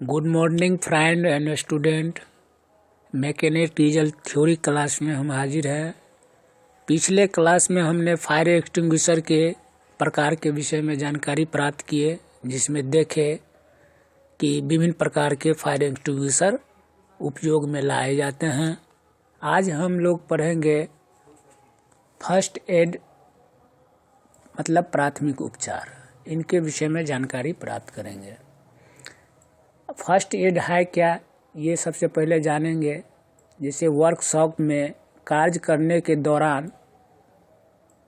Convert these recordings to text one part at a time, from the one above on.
Good morning friend and student. Mechanical diesel theory class में हम हाजिर हैं। पिछले क्लास में हमने फायर एक्सटिंग्विशर के प्रकार के विषय में जानकारी प्राप्त किए, जिसमें देखे कि विभिन्न प्रकार के फायर एक्सटिंग्विशर उपयोग में लाए जाते हैं। आज हम लोग पढ़ेंगे फर्स्ट एड मतलब प्राथमिक उपचार, इनके विषय में जानकारी प्राप्त करेंगे। फर्स्ट एड है क्या, ये सबसे पहले जानेंगे। जैसे वर्कशॉप में कार्य करने के दौरान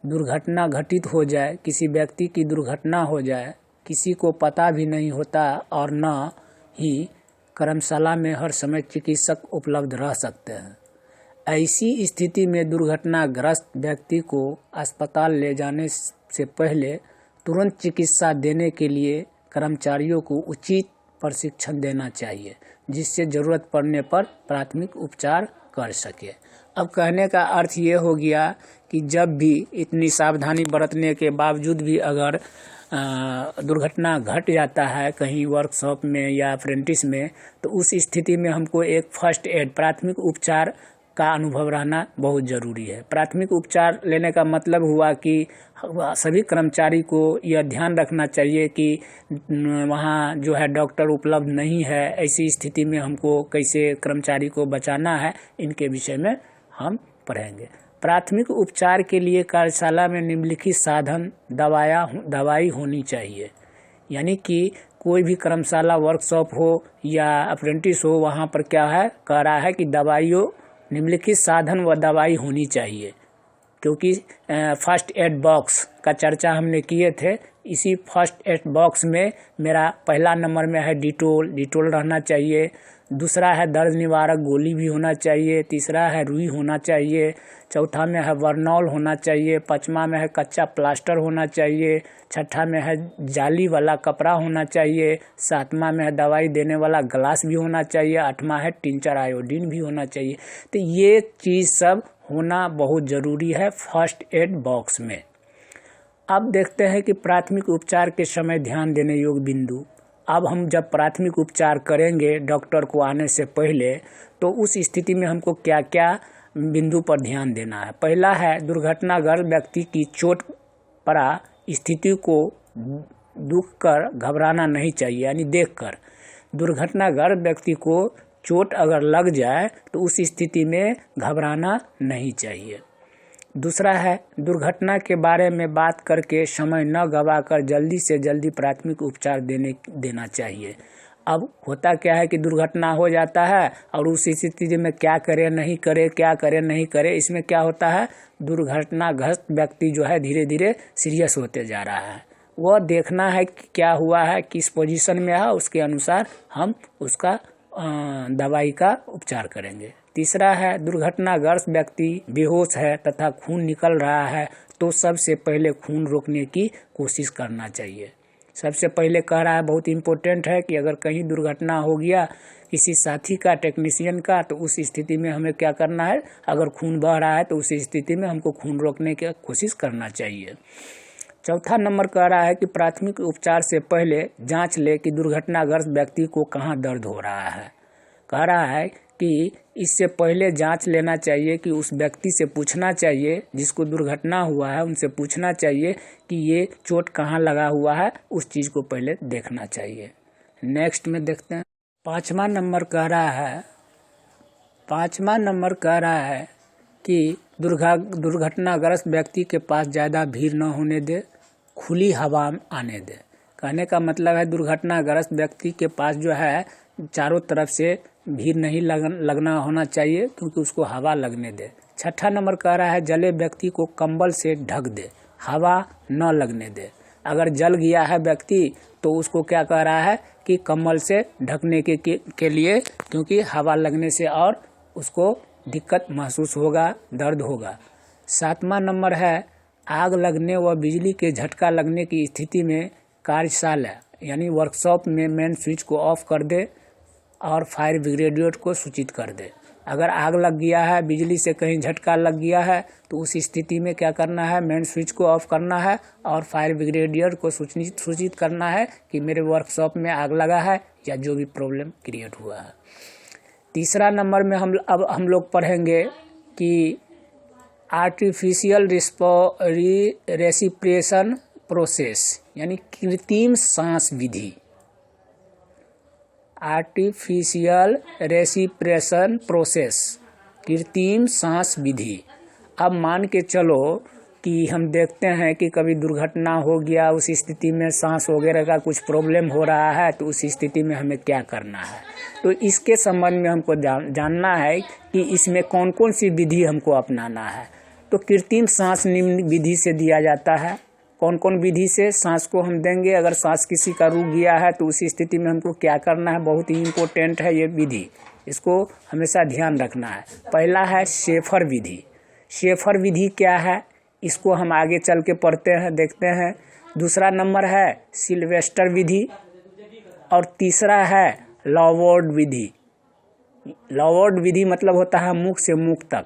दुर्घटना घटित हो जाए, किसी व्यक्ति की दुर्घटना हो जाए, किसी को पता भी नहीं होता और न ही कर्मशाला में हर समय चिकित्सक उपलब्ध रह सकते हैं। ऐसी स्थिति में दुर्घटनाग्रस्त व्यक्ति को अस्पताल ले जाने से पहले तुरंत चिकित्सा देने के लिए कर्मचारियों को उचित प्रशिक्षण देना चाहिए, जिससे ज़रूरत पड़ने पर प्राथमिक उपचार कर सके। अब कहने का अर्थ ये हो गया कि जब भी इतनी सावधानी बरतने के बावजूद भी अगर दुर्घटना घट जाता है कहीं वर्कशॉप में या अप्रेंटिस में, तो उस स्थिति में हमको एक फर्स्ट एड प्राथमिक उपचार का अनुभव रहना बहुत ज़रूरी है। प्राथमिक उपचार लेने का मतलब हुआ कि सभी कर्मचारी को यह ध्यान रखना चाहिए कि वहाँ जो है डॉक्टर उपलब्ध नहीं है। ऐसी स्थिति में हमको कैसे कर्मचारी को बचाना है, इनके विषय में हम पढ़ेंगे। प्राथमिक उपचार के लिए कार्यशाला में निम्नलिखित साधन दवाई होनी चाहिए। यानी कि कोई भी कर्मशाला वर्कशॉप हो या अप्रेंटिस हो, वहाँ पर क्या है कह रहा है कि दवाइयों निम्नलिखित साधन व दवाई होनी चाहिए। क्योंकि फर्स्ट एड बॉक्स का चर्चा हमने किए थे। इसी फर्स्ट एड बॉक्स में मेरा पहला नंबर में है डिटोल रहना चाहिए। दूसरा है दर्द निवारक गोली भी होना चाहिए। तीसरा है रुई होना चाहिए। चौथा में है वर्नॉल होना चाहिए। पाँचवा में है कच्चा प्लास्टर होना चाहिए। छठा में है जाली वाला कपड़ा होना चाहिए। सातवां में है दवाई देने वाला ग्लास भी होना चाहिए। आठवां है टिंचर आयोडीन भी होना चाहिए। तो ये चीज़ सब होना बहुत ज़रूरी है फर्स्ट एड बॉक्स में। अब देखते हैं कि प्राथमिक उपचार के समय ध्यान देने योग्य बिंदु। अब हम जब प्राथमिक उपचार करेंगे डॉक्टर को आने से पहले, तो उस स्थिति में हमको क्या क्या बिंदु पर ध्यान देना है। पहला है दुर्घटनाग्रस्त व्यक्ति की चोट पड़ा स्थिति को दुख कर घबराना नहीं चाहिए। यानी देखकर दुर्घटनाग्रस्त व्यक्ति को चोट अगर लग जाए तो उस स्थिति में घबराना नहीं चाहिए। दूसरा है दुर्घटना के बारे में बात करके समय न गवाकर जल्दी से जल्दी प्राथमिक उपचार देना चाहिए। अब होता क्या है कि दुर्घटना हो जाता है और उस स्थिति में क्या करे नहीं करे, इसमें क्या होता है दुर्घटनाग्रस्त व्यक्ति जो है धीरे धीरे सीरियस होते जा रहा है। वह देखना है कि क्या हुआ है, किस पोजीशन में है, उसके अनुसार हम उसका दवाई का उपचार करेंगे। तीसरा है दुर्घटनाग्रस्त व्यक्ति बेहोश है तथा खून निकल रहा है, तो सबसे पहले खून रोकने की कोशिश करना चाहिए। सबसे पहले कह रहा है, बहुत इम्पोर्टेंट है कि अगर कहीं दुर्घटना हो गया किसी साथी का, टेक्नीशियन का, तो उस स्थिति में हमें क्या करना है, अगर खून बह रहा है तो उस स्थिति में हमको खून रोकने की कोशिश करना चाहिए। चौथा नंबर कह रहा है कि प्राथमिक उपचार से पहले जांच ले कि दुर्घटनाग्रस्त व्यक्ति को कहाँ दर्द हो रहा है। कह रहा है कि इससे पहले जांच लेना चाहिए कि उस व्यक्ति से पूछना चाहिए, जिसको दुर्घटना हुआ है उनसे पूछना चाहिए कि ये चोट कहाँ लगा हुआ है, उस चीज़ को पहले देखना चाहिए। नेक्स्ट में देखते हैं। पाँचवा नंबर कह रहा है कि दुर्घटनाग्रस्त व्यक्ति के पास ज़्यादा भीड़ न होने दे, खुली हवा आने दे। कहने का मतलब है दुर्घटनाग्रस्त व्यक्ति के पास जो है चारों तरफ से भीड़ नहीं लगना होना चाहिए, क्योंकि उसको हवा लगने दे। छठा नंबर कह रहा है जले व्यक्ति को कंबल से ढक दे, हवा न लगने दे। अगर जल गया है व्यक्ति तो उसको क्या कह रहा है कि कंबल से ढकने के लिए, क्योंकि हवा लगने से और उसको दिक्कत महसूस होगा, दर्द होगा। सातवां नंबर है आग लगने व बिजली के झटका लगने की स्थिति में कार्यशाला यानी वर्कशॉप में मेन स्विच को ऑफ कर दे और फायर ब्रिगेडियर को सूचित कर दे। अगर आग लग गया है, बिजली से कहीं झटका लग गया है, तो उस स्थिति में क्या करना है, मेन स्विच को ऑफ करना है और फायर ब्रिगेडियर को सूचित करना है कि मेरे वर्कशॉप में आग लगा है या जो भी प्रॉब्लम क्रिएट हुआ है। तीसरा नंबर में हम लोग पढ़ेंगे कि आर्टिफिशियल रेस्पिरेशन प्रोसेस, यानी कृत्रिम सांस विधि। आर्टिफिशियल रेस्पिरेशन प्रोसेस, कृत्रिम सांस विधि। अब मान के चलो कि हम देखते हैं कि कभी दुर्घटना हो गया, उस स्थिति में सांस वगैरह का कुछ प्रॉब्लम हो रहा है, तो उस स्थिति में हमें क्या करना है। तो इसके संबंध में हमको जानना है कि इसमें कौन कौन सी विधि हमको अपनाना है। तो कृत्रिम सांस निम्न विधि से दिया जाता है। कौन कौन विधि से सांस को हम देंगे, अगर सांस किसी का रुक गया है तो उस स्थिति में हमको क्या करना है, बहुत ही इम्पोर्टेंट है ये विधि, इसको हमेशा ध्यान रखना है। पहला है शेफर विधि। शेफर विधि क्या है, इसको हम आगे चल के पढ़ते हैं, देखते हैं। दूसरा नंबर है सिल्वेस्टर विधि और तीसरा है लॉवर्ड विधि। लॉवर्ड विधि मतलब होता है मुख से मुख तक,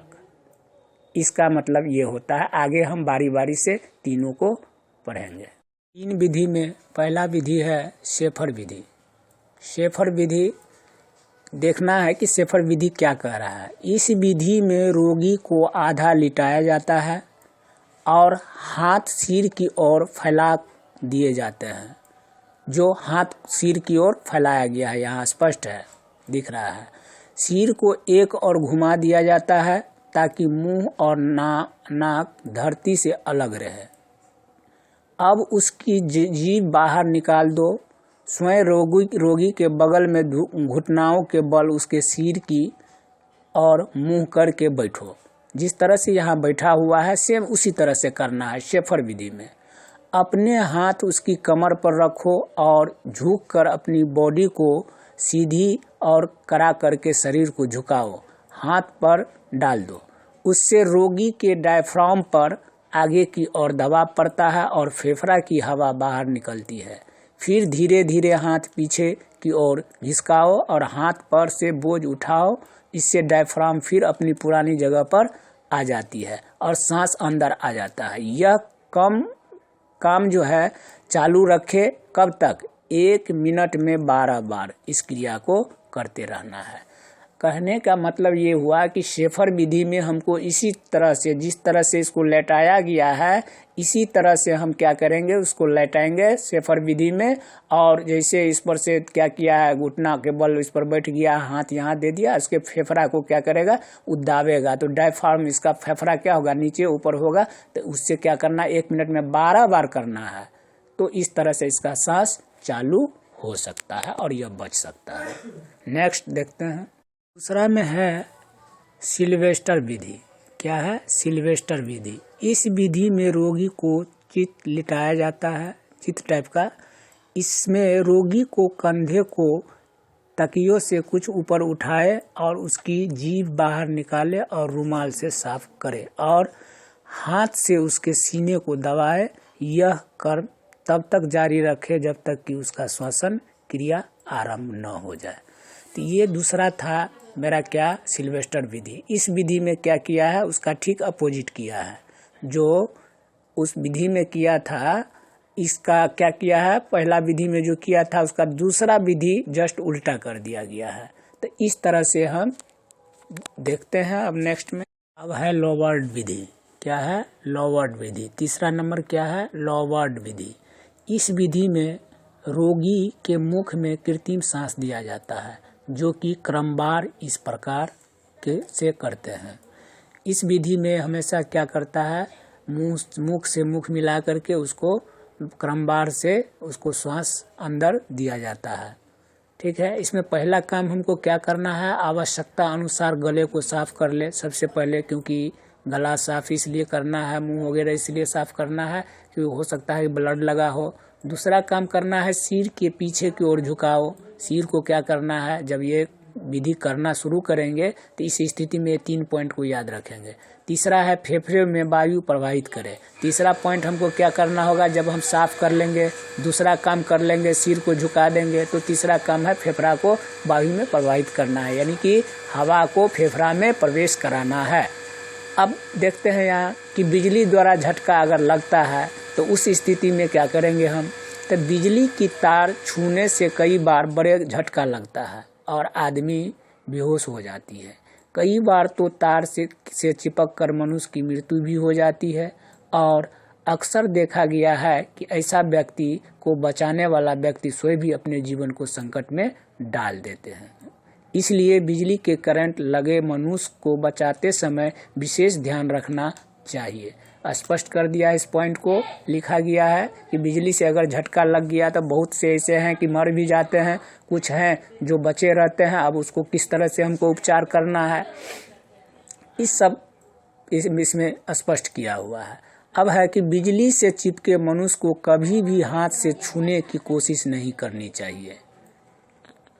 इसका मतलब ये होता है। आगे हम बारी बारी से तीनों को पढ़ेंगे। तीन विधि में पहला विधि है शेफर विधि। शेफर विधि देखना है कि शेफर विधि क्या कह रहा है। इस विधि में रोगी को आधा लिटाया जाता है और हाथ सिर की ओर फैला दिए जाते हैं। जो हाथ सिर की ओर फैलाया गया है, यहाँ स्पष्ट है, दिख रहा है। सिर को एक ओर घुमा दिया जाता है ताकि मुंह और नाक धरती से अलग रहे। अब उसकी जीभ बाहर निकाल दो। स्वयं रोगी के बगल में घुटनाओं के बल उसके सिर की और मुंह करके बैठो। जिस तरह से यहाँ बैठा हुआ है सेम उसी तरह से करना है शेफर विधि में। अपने हाथ उसकी कमर पर रखो और झुक कर अपनी बॉडी को सीधी और कड़ा करके शरीर को झुकाओ, हाथ पर डाल दो। उससे रोगी के डायफ्राम पर आगे की ओर दबाव पड़ता है और फेफड़ा की हवा बाहर निकलती है। फिर धीरे धीरे हाथ पीछे की ओर घिसकाओ और हाथ पर से बोझ उठाओ। इससे डायफ्राम फिर अपनी पुरानी जगह पर आ जाती है और सांस अंदर आ जाता है। यह काम जो है चालू रखे, कब तक, 1 मिनट में 12 बार इस क्रिया को करते रहना है। कहने का मतलब ये हुआ कि शेफर विधि में हमको इसी तरह से, जिस तरह से इसको लेटाया गया है, इसी तरह से हम क्या करेंगे, उसको लेटाएंगे शेफर विधि में। और जैसे इस पर से क्या किया है, घुटना के बल इस पर बैठ गया, हाथ यहाँ दे दिया, उसके फेफड़ा को क्या करेगा, उदावेगा। तो डायफ्राम, इसका फेफड़ा क्या होगा, नीचे ऊपर होगा। तो उससे क्या करना, 1 मिनट में 12 बार करना है। तो इस तरह से इसका सांस चालू हो सकता है और यह बच सकता है। नेक्स्ट देखते हैं। दूसरा में है सिल्वेस्टर विधि। क्या है, सिल्वेस्टर विधि। इस विधि में रोगी को चित लिटाया जाता है, चित टाइप का। इसमें रोगी को कंधे को तकियों से कुछ ऊपर उठाए और उसकी जीभ बाहर निकाले और रुमाल से साफ करे और हाथ से उसके सीने को दबाए। यह कर्म तब तक जारी रखे जब तक कि उसका श्वसन क्रिया आरंभ न हो जाए। तो ये दूसरा था मेरा क्या, सिल्वेस्टर विधि। इस विधि में क्या किया है, उसका ठीक अपोजिट किया है। जो उस विधि में किया था, इसका क्या किया है, पहला विधि में जो किया था उसका दूसरा विधि जस्ट उल्टा कर दिया गया है। तो इस तरह से हम देखते हैं। अब नेक्स्ट में अब है लॉवर्ड विधि। क्या है, लॉवर्ड विधि। तीसरा नंबर क्या है, लॉवर्ड विधि। इस विधि में रोगी के मुख में कृत्रिम सांस दिया जाता है, जो कि क्रमवार इस प्रकार के से करते हैं। इस विधि में हमेशा क्या करता है, मुख से मुख मिला करके उसको क्रमवार से उसको श्वास अंदर दिया जाता है। ठीक है। इसमें पहला काम हमको क्या करना है, आवश्यकता अनुसार गले को साफ कर ले सबसे पहले, क्योंकि गला साफ इसलिए करना है, मुंह वगैरह इसलिए साफ करना है क्योंकि हो सकता है ब्लड लगा हो। दूसरा काम करना है, सिर के पीछे की ओर झुकाओ। सिर को क्या करना है, जब ये विधि करना शुरू करेंगे तो इस स्थिति में 3 पॉइंट को याद रखेंगे। तीसरा है फेफड़े में वायु प्रवाहित करें। तीसरा पॉइंट हमको क्या करना होगा, जब हम साफ कर लेंगे, दूसरा काम कर लेंगे, सिर को झुका देंगे, तो तीसरा काम है फेफड़ा को वायु में प्रवाहित करना है, यानी कि हवा को फेफड़ा में प्रवेश कराना है। अब देखते हैं यहाँ कि बिजली द्वारा झटका अगर लगता है तो उस स्थिति में क्या करेंगे हम, तो बिजली की तार छूने से कई बार बड़े झटका लगता है और आदमी बेहोश हो जाती है। कई बार तो तार से चिपक कर मनुष्य की मृत्यु भी हो जाती है और अक्सर देखा गया है कि ऐसा व्यक्ति को बचाने वाला व्यक्ति स्वयं भी अपने जीवन को संकट में डाल देते हैं। इसलिए बिजली के करंट लगे मनुष्य को बचाते समय विशेष ध्यान रखना चाहिए। स्पष्ट कर दिया इस पॉइंट को, लिखा गया है कि बिजली से अगर झटका लग गया तो बहुत से ऐसे हैं कि मर भी जाते हैं, कुछ हैं जो बचे रहते हैं। अब उसको किस तरह से हमको उपचार करना है, इसमें स्पष्ट किया हुआ है। अब है कि बिजली से चिपके मनुष्य को कभी भी हाथ से छूने की कोशिश नहीं करनी चाहिए।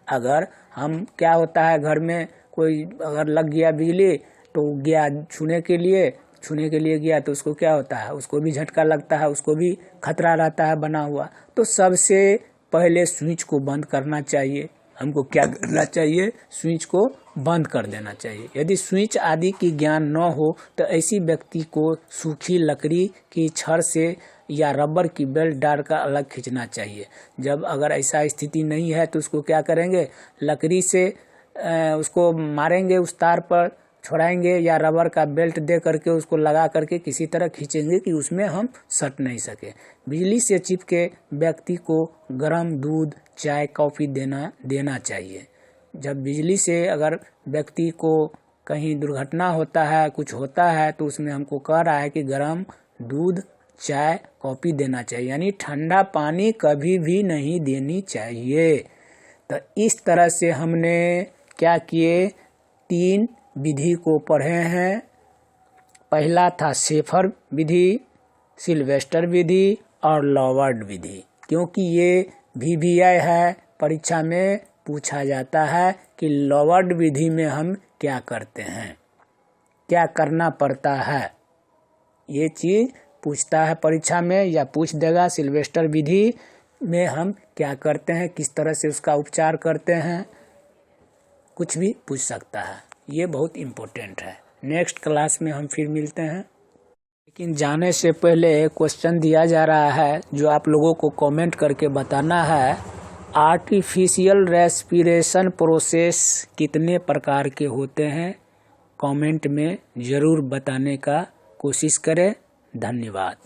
अगर हम क्या होता है, घर में कोई अगर लग गया बिजली तो गया छूने के लिए गया तो उसको क्या होता है, उसको भी झटका लगता है, उसको भी खतरा रहता है बना हुआ। तो सबसे पहले स्विच को बंद करना चाहिए। हमको क्या करना चाहिए, स्विच को बंद कर देना चाहिए। यदि स्विच आदि की ज्ञान न हो तो ऐसी व्यक्ति को सूखी लकड़ी की छड़ से या रबर की बेल्ट डालकर अलग खींचना चाहिए। जब अगर ऐसा स्थिति नहीं है तो उसको क्या करेंगे, लकड़ी से उसको मारेंगे, उस तार पर छोड़ाएंगे या रबर का बेल्ट दे करके उसको लगा करके किसी तरह खींचेंगे कि उसमें हम सट नहीं सके। बिजली से चिपके व्यक्ति को गर्म दूध, चाय, कॉफ़ी देना चाहिए। जब बिजली से अगर व्यक्ति को कहीं दुर्घटना होता है, कुछ होता है, तो उसमें हमको कह रहा है कि गर्म दूध, चाय, कॉफ़ी देना चाहिए, यानी ठंडा पानी कभी भी नहीं देनी चाहिए। तो इस तरह से हमने क्या किए, 3 विधि को पढ़े हैं। पहला था शेफर विधि, सिल्वेस्टर विधि और लॉवर्ड विधि। क्योंकि ये VVI है, परीक्षा में पूछा जाता है कि लॉवर्ड विधि में हम क्या करते हैं, क्या करना पड़ता है, ये चीज़ पूछता है परीक्षा में, या पूछ देगा सिल्वेस्टर विधि में हम क्या करते हैं, किस तरह से उसका उपचार करते हैं, कुछ भी पूछ सकता है। ये बहुत इम्पोर्टेंट है। नेक्स्ट क्लास में हम फिर मिलते हैं। लेकिन जाने से पहले क्वेश्चन दिया जा रहा है जो आप लोगों को कमेंट करके बताना है। आर्टिफिशियल रेस्पिरेशन प्रोसेस कितने प्रकार के होते हैं, कमेंट में ज़रूर बताने का कोशिश करें। धन्यवाद।